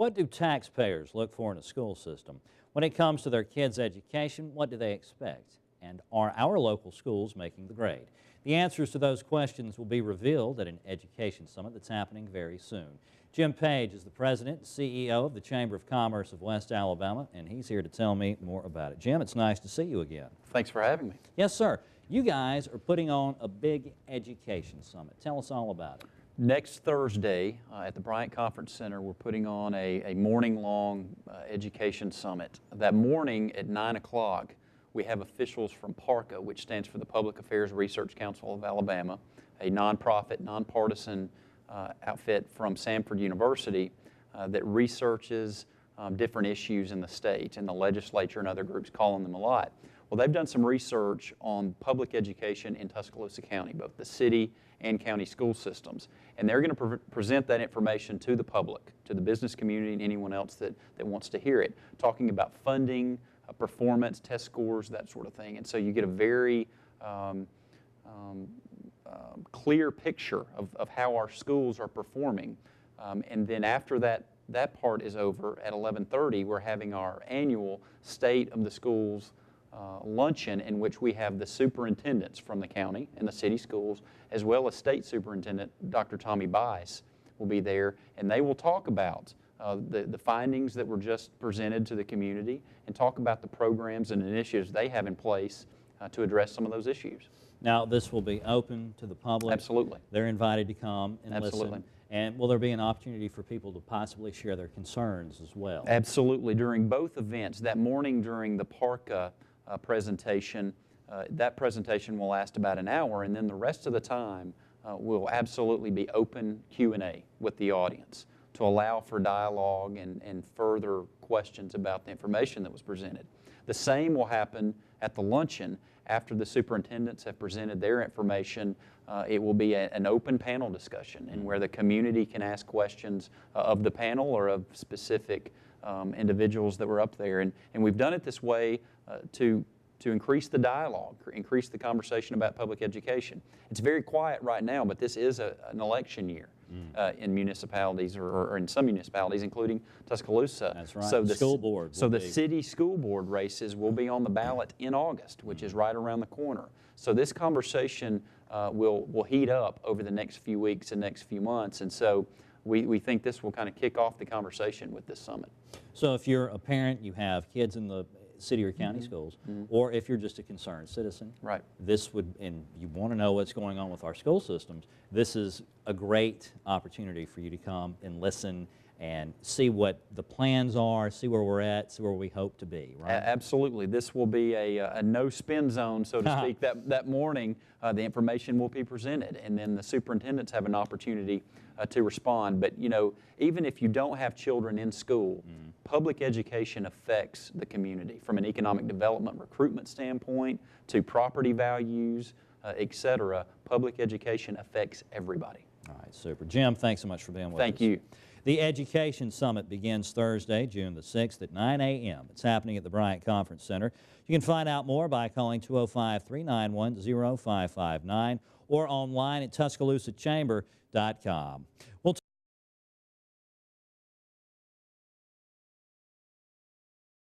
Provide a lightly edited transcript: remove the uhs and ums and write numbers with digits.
What do taxpayers look for in a school system? When it comes to their kids' education, what do they expect? And are our local schools making the grade? The answers to those questions will be revealed at an education summit that's happening very soon. Jim Page is the president and CEO of the Chamber of Commerce of West Alabama, and he's here to tell me more about it. Jim, it's nice to see you again. Thanks for having me. Yes, sir. You guys are putting on a big education summit. Tell us all about it. Next Thursday at the Bryant Conference Center, we're putting on a morning-long education summit. That morning at 9 o'clock, we have officials from PARCA, which stands for the Public Affairs Research Council of Alabama, a nonprofit, nonpartisan outfit from Samford University that researches different issues in the state, and the legislature and other groups call on them a lot. Well, they've done some research on public education in Tuscaloosa County, both the city and county school systems. And they're going to present that information to the public, to the business community and anyone else that wants to hear it, talking about funding, performance, test scores, that sort of thing. And so you get a very clear picture of how our schools are performing. And then after that part is over at 11:30, we're having our annual State of the Schools luncheon, in which we have the superintendents from the county and the city schools, as well as State Superintendent Dr. Tommy Bice will be there, and they will talk about the findings that were just presented to the community and talk about the programs and initiatives they have in place to address some of those issues. Now, this will be open to the public. Absolutely. They're invited to come and Absolutely. listen. And will there be an opportunity for people to possibly share their concerns as well? Absolutely. During both events, that morning during the PARCA presentation, that presentation will last about an hour, and then the rest of the time will absolutely be open Q&A with the audience to allow for dialogue and further questions about the information that was presented. The same will happen at the luncheon. After the superintendents have presented their information, it will be an open panel discussion, and where the community can ask questions of the panel or of specific individuals that were up there. And we've done it this way to increase the dialogue, increase the conversation about public education. It's very quiet right now, but this is an election year in municipalities, or in some municipalities, including Tuscaloosa. That's right. So the school board. So the city school board races will be on the ballot in August, which is right around the corner. So this conversation will heat up over the next few weeks and next few months, and so we think this will kind of kick off the conversation with this summit. So if you're a parent, you have kids in the city or county schools, or if you're just a concerned citizen, right? This would, and you want to know what's going on with our school systems, this is a great opportunity for you to come and listen and see what the plans are, see where we're at, see where we hope to be, right? Absolutely. This will be a no-spin zone, so to speak. That morning, the information will be presented, and then the superintendents have an opportunity to respond. But, you know, even if you don't have children in school, public education affects the community from an economic development, recruitment standpoint, to property values, etc. Public education affects everybody. All right, super. Jim, thanks so much for being with us. Thank you. The Education Summit begins Thursday, June the 6th at 9 a.m. It's happening at the Bryant Conference Center. You can find out more by calling 205-391-0559 or online at TuscaloosaChamber.com.